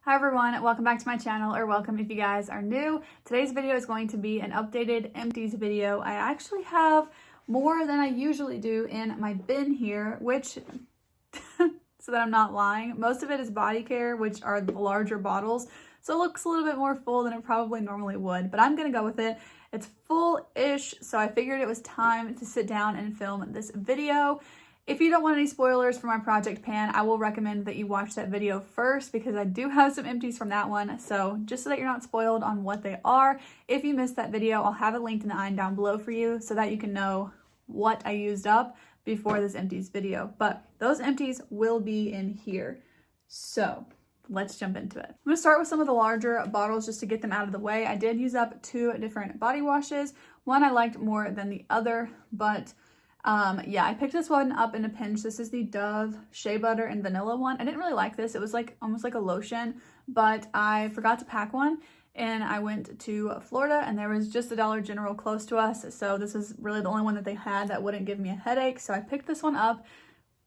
Hi everyone, welcome back to my channel, or welcome if you guys are new. Today's video is going to be an updated empties video. I actually have more than I usually do in my bin here, which, so that I'm not lying, most of it is body care, which are the larger bottles. So it looks a little bit more full than it probably normally would, but I'm gonna go with it. It's full-ish, so I figured it was time to sit down and film this video. If you don't want any spoilers for my project pan, I will recommend that you watch that video first because I do have some empties from that one. So just so that you're not spoiled on what they are, if you missed that video, I'll have it linked in the eye down below for you so that you can know what I used up before this empties video. But those empties will be in here. So let's jump into it. I'm gonna start with some of the larger bottles just to get them out of the way. I did use up 2 different body washes. One I liked more than the other, but yeah, I picked this one up in a pinch. This is the Dove Shea Butter and Vanilla one. I didn't really like this. It was like almost like a lotion, but I forgot to pack one and I went to Florida and there was just a Dollar General close to us. So this is really the only one that they had that wouldn't give me a headache. So I picked this one up.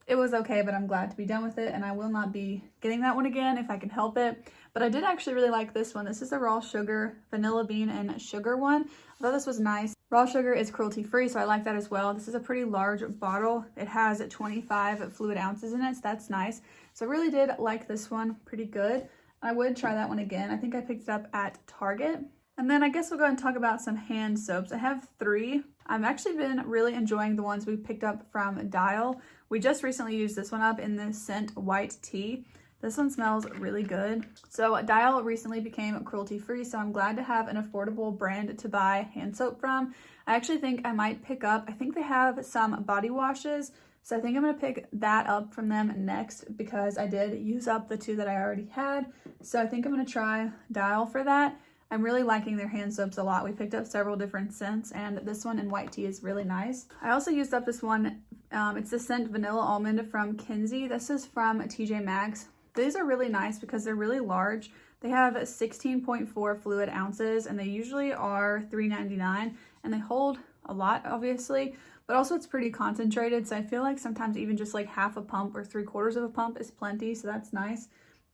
It was okay, but I'm glad to be done with it and I will not be getting that one again if I can help it. But I did actually really like this one. This is the raw sugar, vanilla bean and sugar one. I thought this was nice. Raw sugar is cruelty free, so I like that as well. This is a pretty large bottle. It has 25 fluid ounces in it, so that's nice. So I really did like this one, pretty good. I would try that one again. I think I picked it up at Target. And then I guess we'll go ahead and talk about some hand soaps. I have 3. I've actually been really enjoying the ones we picked up from Dial. We just recently used this one up in the scent White Tea. This one smells really good. So Dial recently became cruelty free, so I'm glad to have an affordable brand to buy hand soap from. I actually think I might pick up, I think they have some body washes, so I think I'm gonna pick that up from them next because I did use up the 2 that I already had. So I think I'm gonna try Dial for that. I'm really liking their hand soaps a lot. We picked up several different scents and this one in White Tea is really nice. I also used up this one, it's the scent Vanilla Almond from Kinsey. This is from TJ Maxx. These are really nice because they're really large. They have 16.4 fluid ounces and they usually are $3.99 and they hold a lot obviously, but also it's pretty concentrated. So I feel like sometimes even just like half a pump or 3/4 of a pump is plenty. So that's nice.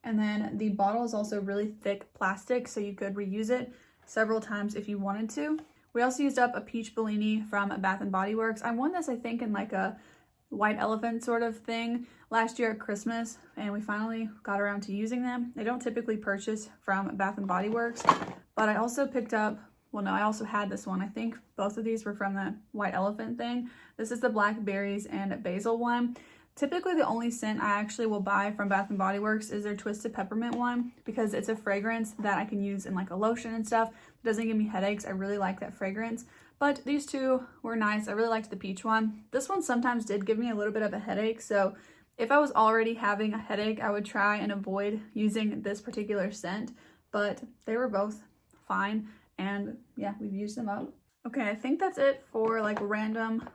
And then the bottle is also really thick plastic, so you could reuse it several times if you wanted to. We also used up a Peach Bellini from Bath & Body Works. I won this, I think, in like a white elephant sort of thing last year at Christmas, and we finally got around to using them. I don't typically purchase from Bath & Body Works, but I also picked up, well no, I also had this one. I think both of these were from the white elephant thing. This is the blackberries and basil one. Typically, the only scent I actually will buy from Bath & Body Works is their Twisted Peppermint one because it's a fragrance that I can use in like a lotion and stuff. It doesn't give me headaches. I really like that fragrance. But these 2 were nice. I really liked the peach one. This one sometimes did give me a little bit of a headache. So if I was already having a headache, I would try and avoid using this particular scent. But they were both fine. And yeah, we've used them up. Okay, I think that's it for like random.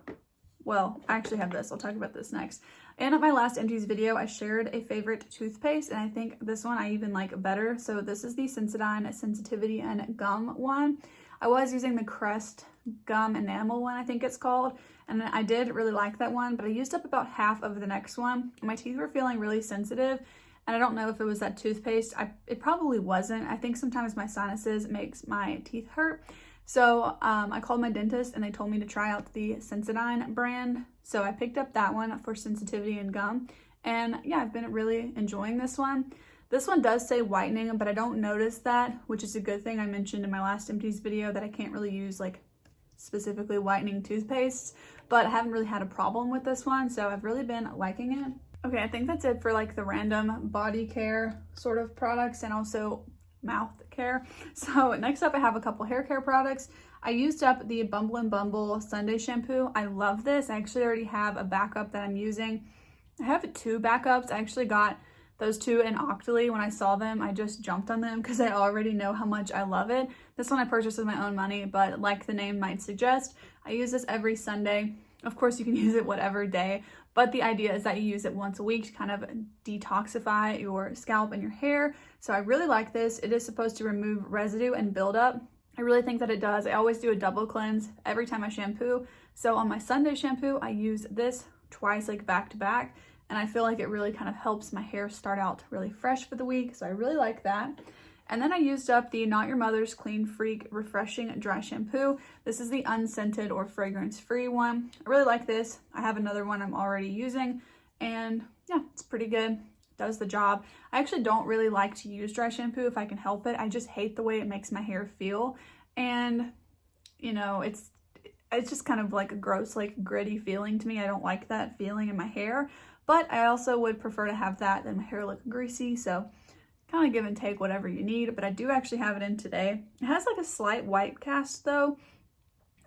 Well, I actually have this. I'll talk about this next. And at my last empties video, I shared a favorite toothpaste, and I think this one I even like better. So this is the Sensodyne Sensitivity and Gum one. I was using the Crest Gum Enamel one, I think it's called, and I did really like that one, but I used up about half of the next one. My teeth were feeling really sensitive, and I don't know if it was that toothpaste. It probably wasn't. I think sometimes my sinuses makes my teeth hurt. So I called my dentist and they told me to try out the Sensodyne brand. So I picked up that one for sensitivity and gum. And yeah, I've been really enjoying this one. This one does say whitening, but I don't notice that, which is a good thing. I mentioned in my last empties video that I can't really use like specifically whitening toothpastes, but I haven't really had a problem with this one. So I've really been liking it. Okay, I think that's it for like the random body care sort of products and also mouth care. So next up I have a couple hair care products. I used up the Bumble and Bumble Sunday shampoo. I love this. I actually already have a backup that I'm using. I have 2 backups. I actually got those 2 in Octoly. When I saw them, I just jumped on them because I already know how much I love it. This one I purchased with my own money, but like the name might suggest, I use this every Sunday. Of course, you can use it whatever day, but the idea is that you use it once a week to kind of detoxify your scalp and your hair. So I really like this. It is supposed to remove residue and buildup. I really think that it does. I always do a double cleanse every time I shampoo. So on my Sunday shampoo, I use this twice, like back to back. and I feel like it really kind of helps my hair start out really fresh for the week, so I really like that. And then I used up the Not Your Mother's Clean Freak Refreshing Dry Shampoo. This is the unscented or fragrance-free one. I really like this. I have another one I'm already using, and yeah, it's pretty good. Does the job. I actually don't really like to use dry shampoo if I can help it. I just hate the way it makes my hair feel, and you know, it's just kind of like a gross, like gritty feeling to me. I don't like that feeling in my hair, but I also would prefer to have that than my hair look greasy, so kind of give and take whatever you need. But I do actually have it in today. It has like a slight white cast though,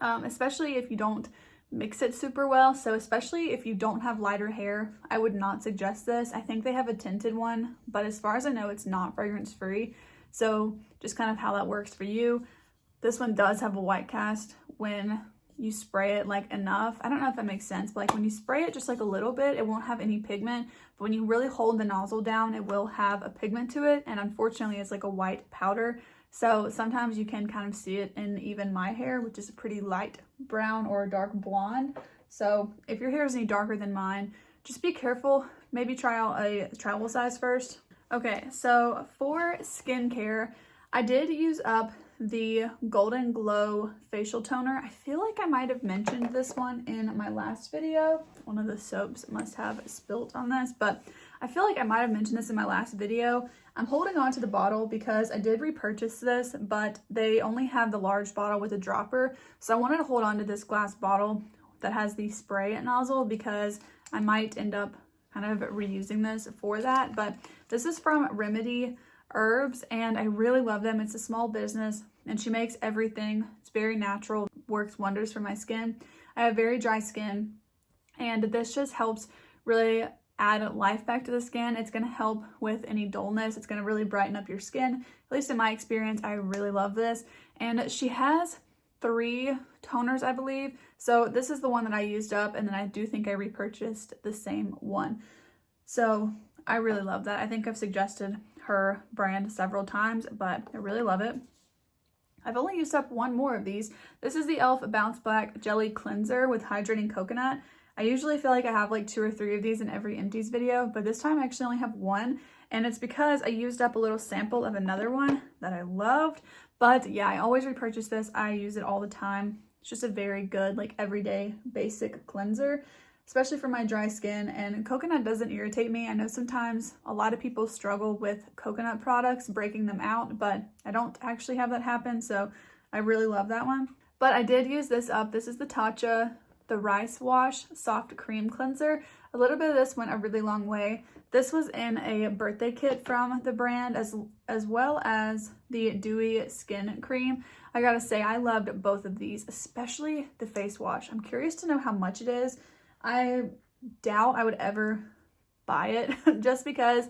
especially if you don't mix it super well. So especially if you don't have lighter hair, I would not suggest this. I think they have a tinted one, but as far as I know, it's not fragrance free. So just kind of how that works for you. This one does have a white cast when you spray it like enough. I don't know if that makes sense, but like when you spray it just like a little bit, it won't have any pigment. But when you really hold the nozzle down, it will have a pigment to it. And unfortunately, it's like a white powder. So sometimes you can kind of see it in even my hair, which is a pretty light brown or dark blonde. So if your hair is any darker than mine, just be careful. Maybe try out a travel size first. Okay, so for skincare, I did use up the Golden Glow facial toner. I feel like I might have mentioned this one in my last video. One of the soaps must have spilt on this, but I feel like I might have mentioned this in my last video. I'm holding on to the bottle because I did repurchase this, but they only have the large bottle with a dropper. So I wanted to hold on to this glass bottle that has the spray nozzle because I might end up kind of reusing this for that. But this is from Remedy Herbs, and I really love them. It's a small business, and she makes everything. It's very natural, works wonders for my skin. I have very dry skin, and this just helps really add life back to the skin. It's going to help with any dullness. It's going to really brighten up your skin. At least in my experience, I really love this. And she has 3 toners, I believe. So this is the one that I used up, and then I do think I repurchased the same one. So I really love that. I think I've suggested her brand several times, but I really love it. I've only used up one more of these. This is the e.l.f. Bounce Back Jelly Cleanser with Hydrating Coconut. I usually feel like I have like 2 or 3 of these in every Empties video, but this time I actually only have one, and it's because I used up a little sample of another one that I loved. But yeah, I always repurchase this. I use it all the time. It's just a very good, like, everyday basic cleanser, especially for my dry skin. And coconut doesn't irritate me. I know sometimes a lot of people struggle with coconut products, breaking them out, but I don't actually have that happen, so I really love that one. But I did use this up. This is the Tatcha, the Rice Wash Soft Cream Cleanser. A little bit of this went a really long way. This was in a birthday kit from the brand, as well as the Dewy Skin Cream. I gotta say, I loved both of these, especially the face wash. I'm curious to know how much it is. I doubt I would ever buy it just because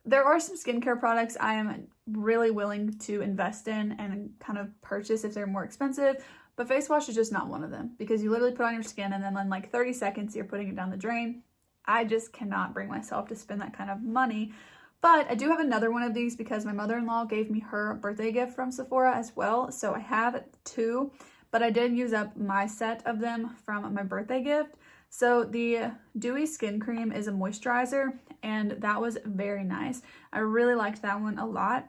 there are some skincare products I am really willing to invest in and kind of purchase if they're more expensive. But face wash is just not one of them because you literally put on your skin and then in like 30 seconds you're putting it down the drain. I just cannot bring myself to spend that kind of money. But I do have another one of these because my mother-in-law gave me her birthday gift from Sephora as well. So I have 2, but I did use up my set of them from my birthday gift. So the Dewy Skin Cream is a moisturizer, and that was very nice. I really liked that one a lot.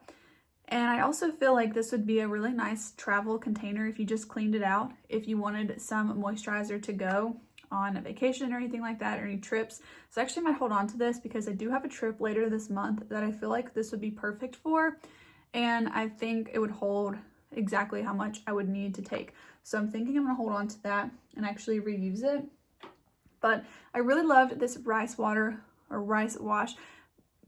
And I also feel like this would be a really nice travel container if you just cleaned it out, if you wanted some moisturizer to go on a vacation or anything like that, or any trips. So I actually might hold on to this because I do have a trip later this month that I feel like this would be perfect for. And I think it would hold exactly how much I would need to take. So I'm thinking I'm gonna hold on to that and actually reuse it. But I really loved this rice water or rice wash.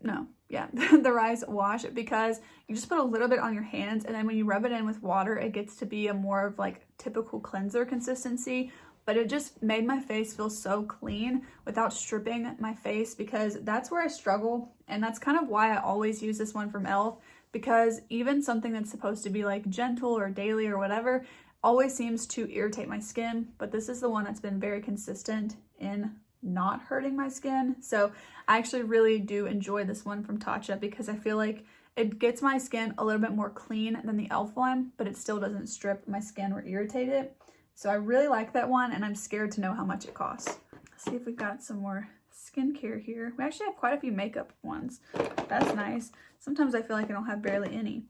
No, yeah, the rice wash, because you just put a little bit on your hands, and then when you rub it in with water, it gets to be a more of like typical cleanser consistency. But it just made my face feel so clean without stripping my face, because that's where I struggle. And that's kind of why I always use this one from e.l.f. because even something that's supposed to be like gentle or daily or whatever always seems to irritate my skin. But this is the one that's been very consistent in not hurting my skin. So I actually really do enjoy this one from Tatcha because I feel like it gets my skin a little bit more clean than the e.l.f. one, but it still doesn't strip my skin or irritate it. So I really like that one, and I'm scared to know how much it costs. Let's see if we've got some more skincare here. We actually have quite a few makeup ones. That's nice. Sometimes I feel like I don't have barely any.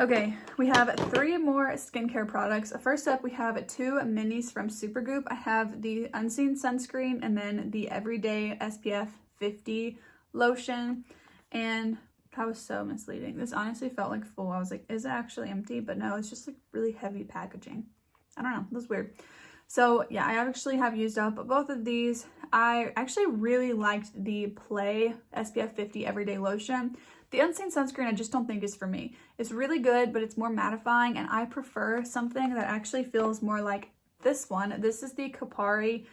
Okay, we have 3 more skincare products. First up, we have 2 minis from Supergoop. I have the Unseen Sunscreen and then the Everyday SPF 50 lotion. And that was so misleading. This honestly felt like full. I was like, is it actually empty? But no, it's just like really heavy packaging. I don't know, it was weird. So yeah, I actually have used up both of these. I actually really liked the Play SPF 50 Everyday Lotion. The Unseen Sunscreen I just don't think is for me. It's really good, but it's more mattifying, and I prefer something that actually feels more like this one. This is the Kopari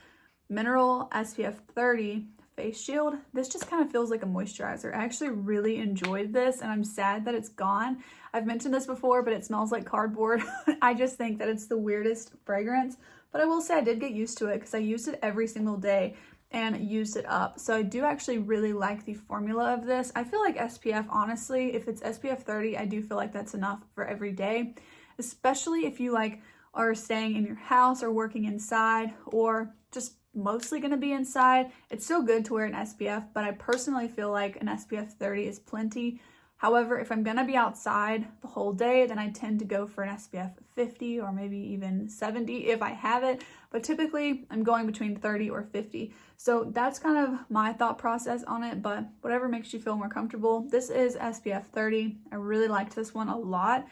Mineral SPF 30 Face Shield. This just kind of feels like a moisturizer. I actually really enjoyed this, and I'm sad that it's gone. I've mentioned this before, but it smells like cardboard. I just think that it's the weirdest fragrance, but I will say I did get used to it because I used it every single day and used it up. So I do actually really like the formula of this. I feel like SPF, honestly, if it's SPF 30, I do feel like that's enough for every day, especially if you like are staying in your house or working inside or just mostly going to be inside. It's still good to wear an SPF, but I personally feel like an SPF 30 is plenty. However, if I'm going to be outside the whole day, then I tend to go for an SPF 50 or maybe even 70 if I have it. But typically, I'm going between 30 or 50. So that's kind of my thought process on it, but whatever makes you feel more comfortable. This is SPF 30. I really liked this one a lot,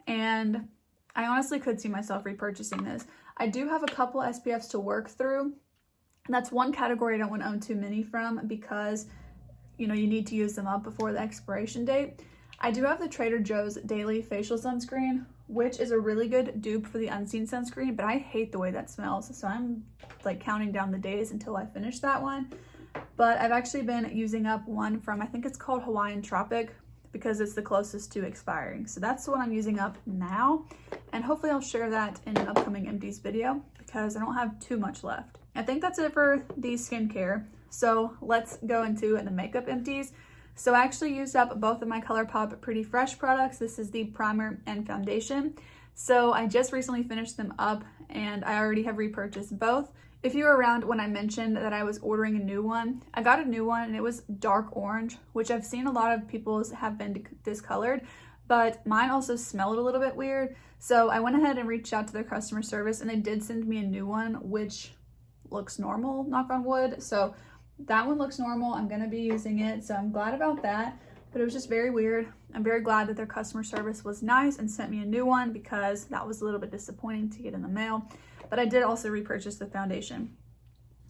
and I honestly could see myself repurchasing this. I do have a couple SPFs to work through, and that's one category I don't want to own too many from because you need to use them up before the expiration date. I do have the Trader Joe's Daily Facial Sunscreen, which is a really good dupe for the Unseen Sunscreen, but I hate the way that smells. So I'm like counting down the days until I finish that one. But I've actually been using up one from, I think it's called Hawaiian Tropic, because it's the closest to expiring. So that's the one I'm using up now. And hopefully I'll share that in an upcoming Empties video because I don't have too much left. I think that's it for the skincare. So let's go into the makeup empties. So I actually used up both of my ColourPop Pretty Fresh products. This is the primer and foundation. So I just recently finished them up and I already have repurchased both. If you were around when I mentioned that I was ordering a new one, I got a new one and it was dark orange, which I've seen a lot of people's have been discolored, but mine also smelled a little bit weird. So I went ahead and reached out to their customer service and they did send me a new one, which looks normal, knock on wood. So that one looks normal. I'm going to be using it, so I'm glad about that, but it was just very weird. I'm very glad that their customer service was nice and sent me a new one because that was a little bit disappointing to get in the mail. But I did also repurchase the foundation.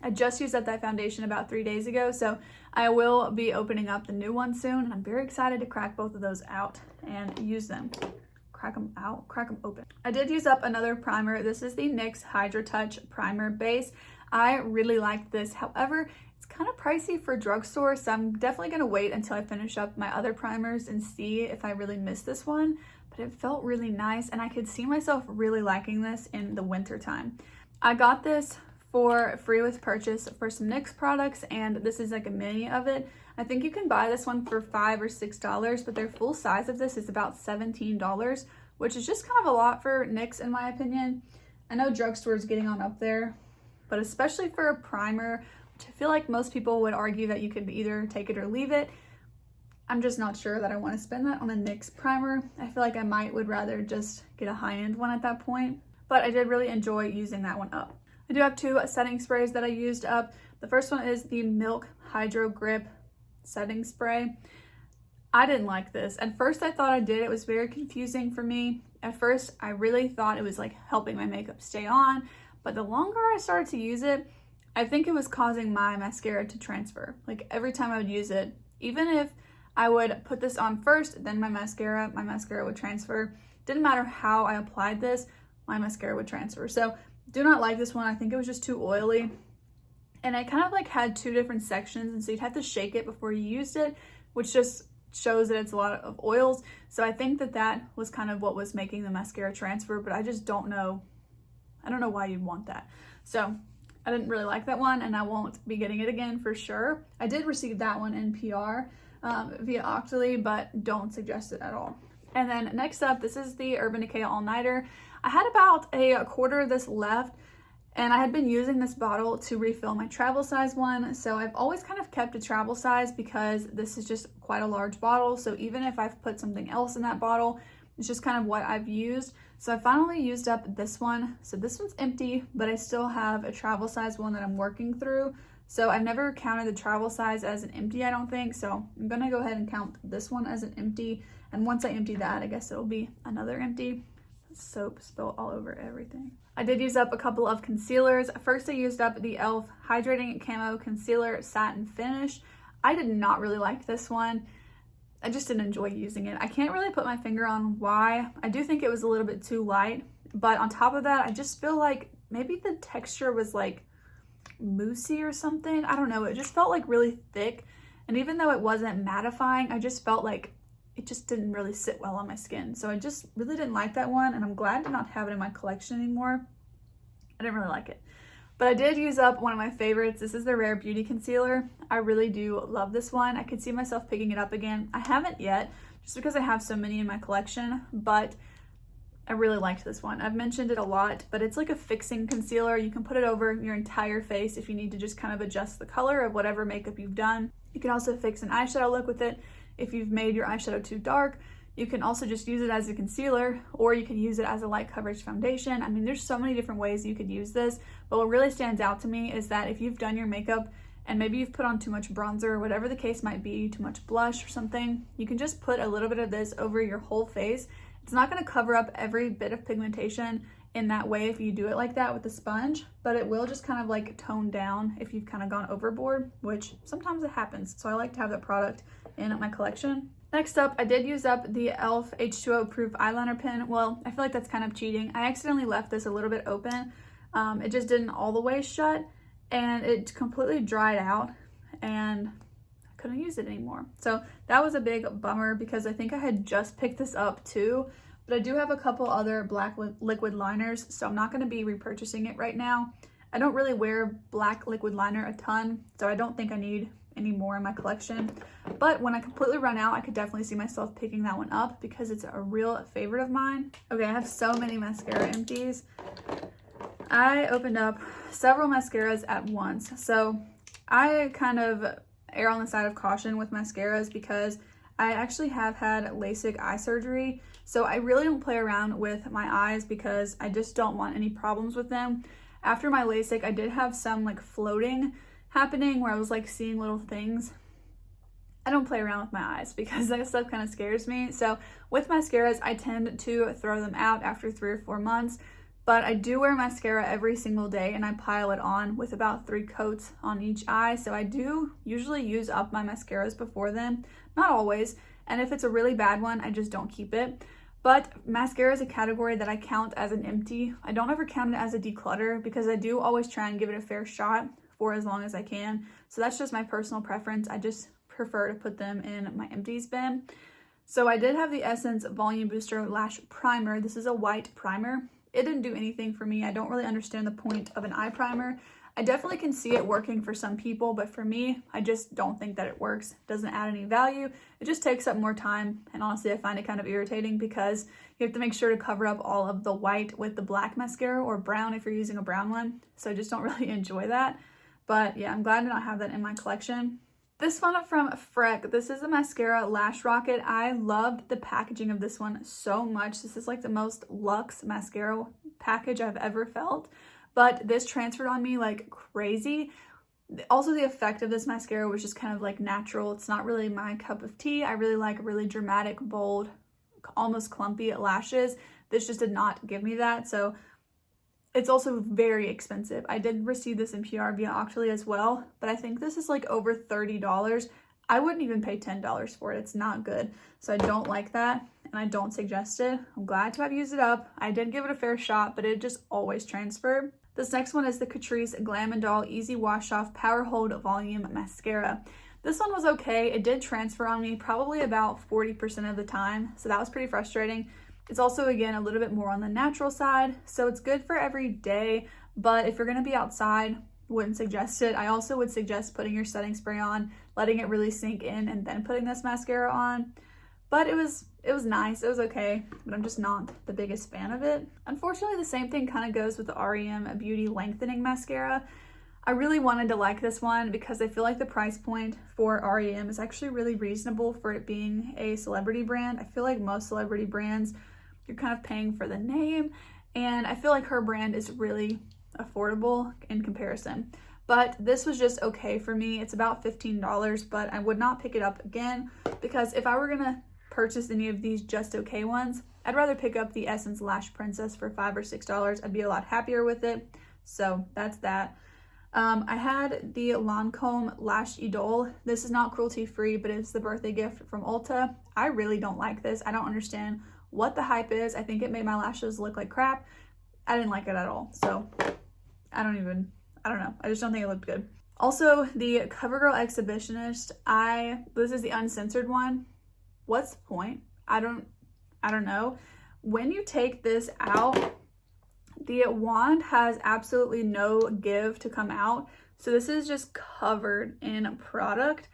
I just used up that foundation about 3 days ago, so I will be opening up the new one soon, and I'm very excited to crack both of those out and use them. Crack them out, crack them open. I did use up another primer. This is the NYX Hydra Touch Primer Base. I really liked this. However, it's kind of pricey for drugstore, so I'm definitely going to wait until I finish up my other primers and see if I really miss this one. But it felt really nice, and I could see myself really liking this in the winter time. I got this for free with purchase for some NYX products, and this is like a mini of it. I think you can buy this one for $5 or $6, but their full size of this is about $17, which is just kind of a lot for NYX in my opinion. I know drugstore is getting on up there, but especially for a primer, which I feel like most people would argue that you could either take it or leave it. I'm just not sure that I want to spend that on a NYX primer. I feel like I would rather just get a high-end one at that point, but I did really enjoy using that one up. I do have 2 setting sprays that I used up. The first one is the Milk Hydro Grip setting spray. I didn't like this. At first I thought I did. It was very confusing for me. At first I really thought it was like helping my makeup stay on, but the longer I started to use it, I think it was causing my mascara to transfer. Like every time I would use it, even if I would put this on first, then my mascara would transfer. Didn't matter how I applied this, my mascara would transfer. So do not like this one. I think it was just too oily. And it kind of like had 2 different sections, and so you'd have to shake it before you used it, which just shows that it's a lot of oils. So I think that was kind of what was making the mascara transfer, but I just don't know. I don't know why you'd want that. So I didn't really like that one, and I won't be getting it again for sure. I did receive that one in PR via Octoly, but don't suggest it at all. And then next up, this is the Urban Decay All Nighter. I had about a quarter of this left, And I had been using this bottle to refill my travel size one. So I've always kind of kept a travel size because this is just quite a large bottle. So even if I've put something else in that bottle, it's just kind of what I've used. So I finally used up this one. So this one's empty, but I still have a travel size one that I'm working through. So I've never counted the travel size as an empty, I don't think. So I'm gonna go ahead and count this one as an empty. And once I empty that, I guess it'll be another empty. Soap spilled all over everything. I did use up a couple of concealers. First, I used up the e.l.f. Hydrating Camo Concealer Satin Finish. I did not really like this one. I just didn't enjoy using it. I can't really put my finger on why. I do think it was a little bit too light, but on top of that, I just feel like maybe the texture was like moussey or something. I don't know. It just felt like really thick. And even though it wasn't mattifying, I just felt like it just didn't really sit well on my skin. So I just really didn't like that one, and I'm glad to not have it in my collection anymore. I didn't really like it. But I did use up one of my favorites. This is the Rare Beauty Concealer. I really do love this one. I could see myself picking it up again. I haven't yet, just because I have so many in my collection, but I really liked this one. I've mentioned it a lot, but it's like a fixing concealer. You can put it over your entire face if you need to just kind of adjust the color of whatever makeup you've done. You can also fix an eyeshadow look with it. If you've made your eyeshadow too dark, you can also just use it as a concealer, or you can use it as a light coverage foundation. I mean, there's so many different ways you could use this, but what really stands out to me is that if you've done your makeup and maybe you've put on too much bronzer or whatever the case might be, too much blush or something, you can just put a little bit of this over your whole face. It's not going to cover up every bit of pigmentation in that way if you do it like that with a sponge, but it will just kind of like tone down if you've kind of gone overboard, which sometimes it happens. So I like to have that product in my collection. Next up, I did use up the e.l.f. H2O Proof Eyeliner Pen. Well, I feel like that's kind of cheating. I accidentally left this a little bit open. It just didn't all the way shut, and it completely dried out, and I couldn't use it anymore. So that was a big bummer because I think I had just picked this up too, but I do have a couple other black liquid liners, so I'm not going to be repurchasing it right now. I don't really wear black liquid liner a ton, so I don't think I need any more in my collection, but when I completely run out, I could definitely see myself picking that one up because it's a real favorite of mine. Okay, I have so many mascara empties. I opened up several mascaras at once, so I kind of err on the side of caution with mascaras because I actually have had LASIK eye surgery, so I really don't play around with my eyes because I just don't want any problems with them. After my LASIK, I did have some like floating happening where I was like seeing little things. I don't play around with my eyes because that stuff kind of scares me. So with mascaras, I tend to throw them out after 3 or 4 months, but I do wear mascara every single day and I pile it on with about 3 coats on each eye. So I do usually use up my mascaras before then, not always. And if it's a really bad one, I just don't keep it. But mascara is a category that I count as an empty. I don't ever count it as a declutter because I do always try and give it a fair shot for as long as I can. So that's just my personal preference. I just prefer to put them in my empties bin. So I did have the Essence Volume Booster Lash Primer. This is a white primer. It didn't do anything for me. I don't really understand the point of an eye primer. I definitely can see it working for some people, but for me, I just don't think that it works. It doesn't add any value. It just takes up more time. And honestly, I find it kind of irritating because you have to make sure to cover up all of the white with the black mascara, or brown if you're using a brown one. So I just don't really enjoy that. But yeah, I'm glad to not have that in my collection. This one from Freck, this is a mascara Lash Rocket. I loved the packaging of this one so much. This is like the most luxe mascara package I've ever felt, but this transferred on me like crazy. Also, the effect of this mascara was just kind of like natural. It's not really my cup of tea. I really like really dramatic, bold, almost clumpy lashes. This just did not give me that. So it's also very expensive. I did receive this in PR via Octoly as well, but I think this is like over $30. I wouldn't even pay $10 for it. It's not good. So I don't like that, and I don't suggest it. I'm glad to have used it up. I did give it a fair shot, but it just always transferred. This next one is the Catrice Glam & Doll Easy Wash Off Power Hold Volume Mascara. This one was okay. It did transfer on me probably about 40% of the time, so that was pretty frustrating. It's also, again, a little bit more on the natural side, so it's good for every day, but if you're going to be outside, wouldn't suggest it. I also would suggest putting your setting spray on, letting it really sink in, and then putting this mascara on. But it was it was nice, it was okay, but I'm just not the biggest fan of it. Unfortunately, the same thing kind of goes with the REM Beauty Lengthening Mascara. I really wanted to like this one because I feel like the price point for REM is actually really reasonable for it being a celebrity brand. I feel like most celebrity brands, you're kind of paying for the name, and I feel like her brand is really affordable in comparison. But this was just okay for me. It's about $15, but I would not pick it up again because if I were gonna purchase any of these just okay ones, I'd rather pick up the Essence Lash Princess for $5 or $6. I'd be a lot happier with it. So that's that. I had the Lancome Lash Idole. This is not cruelty free, but it's the birthday gift from Ulta. I really don't like this. I don't understand what the hype is. I think it made my lashes look like crap. I didn't like it at all. So I don't know. I just don't think it looked good. Also, the CoverGirl Exhibitionist, this is the uncensored one. What's the point? I don't know. When you take this out, the wand has absolutely no give to come out. So this is just covered in product.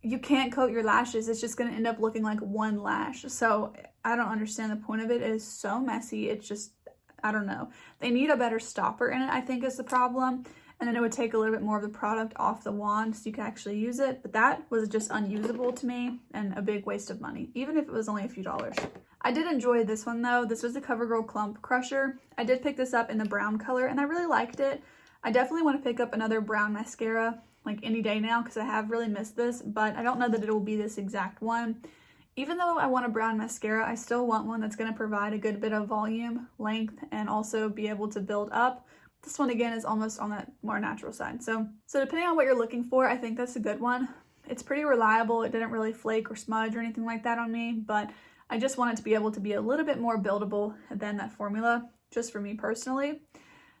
You can't coat your lashes. It's just going to end up looking like one lash. So I don't understand the point of it. It is so messy. It's just, I don't know. They need a better stopper in it, I think, is the problem. And then it would take a little bit more of the product off the wand so you can actually use it. But that was just unusable to me and a big waste of money, even if it was only a few dollars. I did enjoy this one though. This was the CoverGirl Clump Crusher. I did pick this up in the brown color and I really liked it. I definitely want to pick up another brown mascara like any day now because I have really missed this, but I don't know that it will be this exact one. Even though I want a brown mascara, I still want one that's going to provide a good bit of volume, length, and also be able to build up. This one again is almost on that more natural side. So depending on what you're looking for, I think that's a good one. It's pretty reliable. It didn't really flake or smudge or anything like that on me, but I just want it to be able to be a little bit more buildable than that formula, just for me personally.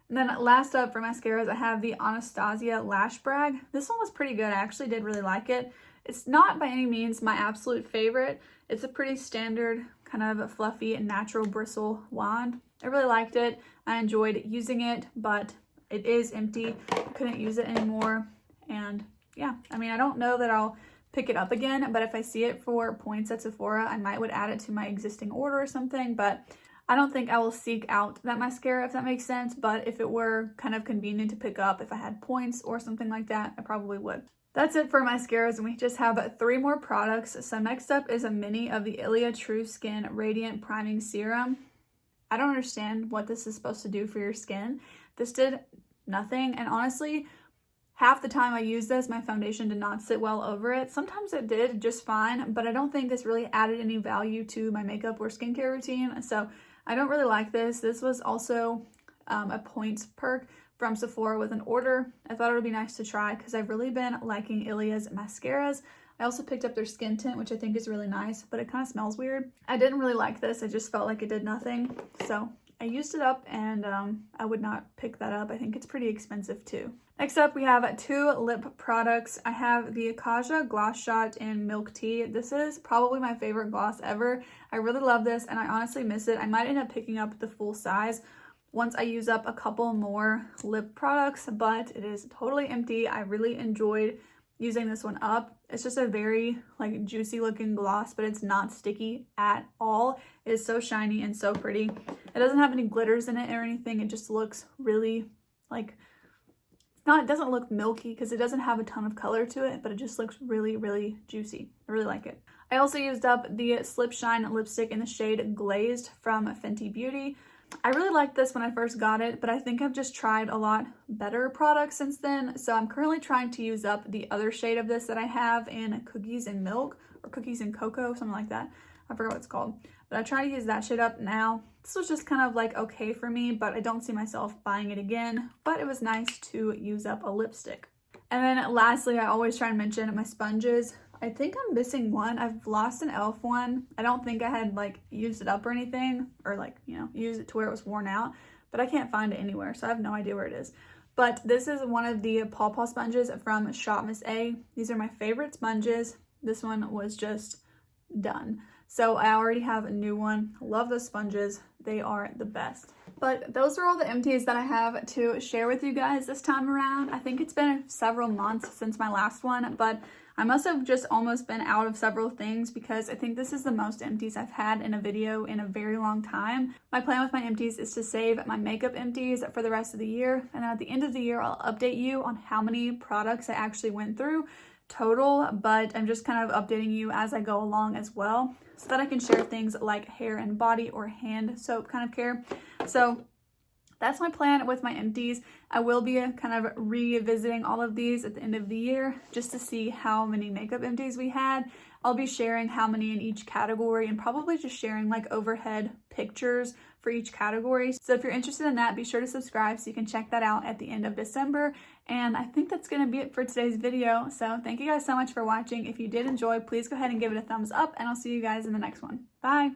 And then last up for mascaras, I have the Anastasia Lash Brag. This one was pretty good. I actually did really like it. It's not by any means my absolute favorite. It's a pretty standard kind of fluffy and natural bristle wand. I really liked it. I enjoyed using it, but it is empty. I couldn't use it anymore. And yeah, I mean, I don't know that I'll pick it up again, but if I see it for points at Sephora, I might would add it to my existing order or something, but I don't think I will seek out that mascara, if that makes sense. But if it were kind of convenient to pick up, if I had points or something like that, I probably would. That's it for mascaras, and we just have 3 more products. So next up is a mini of the Ilia True Skin Radiant Priming Serum. I don't understand what this is supposed to do for your skin. This did nothing, and honestly, half the time I used this, my foundation did not sit well over it. Sometimes it did just fine, but I don't think this really added any value to my makeup or skincare routine, so I don't really like this. This was also a points perk from Sephora with an order. I thought it would be nice to try because I've really been liking Ilia's mascaras. I also picked up their skin tint, which I think is really nice, but it kind of smells weird. I didn't really like this. I just felt like it did nothing. So I used it up, and I would not pick that up. I think it's pretty expensive too. Next up, we have 2 lip products. I have the Akasia Gloss Shot in Milk Tea. This is probably my favorite gloss ever. I really love this, and I honestly miss it. I might end up picking up the full size once I use up a couple more lip products, but it is totally empty. I really enjoyed using this one up. It's just a very like juicy looking gloss, but it's not sticky at all. It is so shiny and so pretty. It doesn't have any glitters in it or anything. It just looks really like, it doesn't look milky because it doesn't have a ton of color to it, but it just looks really, really juicy. I really like it. I also used up the Slip Shine lipstick in the shade Glazed from Fenty Beauty. I really liked this when I first got it, but I think I've just tried a lot better products since then. So I'm currently trying to use up the other shade of this that I have in Cookies and Milk, or Cookies and Cocoa, something like that. I forgot what it's called. But I try to use that shade up now. This was just kind of like okay for me, but I don't see myself buying it again. But it was nice to use up a lipstick. And then lastly, I always try to mention my sponges. I think I'm missing one. I've lost an e.l.f. one. I don't think I had like used it up or anything, or like, you know, used it to where it was worn out, but I can't find it anywhere, so I have no idea where it is. But this is one of the Paw Paw sponges from Shop Miss A. These are my favorite sponges. This one was just done. So I already have a new one. Love those sponges. They are the best. But those are all the empties that I have to share with you guys this time around. I think it's been several months since my last one, but I must have just almost been out of several things because I think this is the most empties I've had in a video in a very long time. My plan with my empties is to save my makeup empties for the rest of the year, and then at the end of the year I'll update you on how many products I actually went through total, but I'm just kind of updating you as I go along as well so that I can share things like hair and body or hand soap kind of care. So that's my plan with my empties. I will be kind of revisiting all of these at the end of the year just to see how many makeup empties we had. I'll be sharing how many in each category and probably just sharing like overhead pictures for each category. So if you're interested in that, be sure to subscribe so you can check that out at the end of December. And I think that's going to be it for today's video. So thank you guys so much for watching. If you did enjoy, please go ahead and give it a thumbs up, and I'll see you guys in the next one. Bye.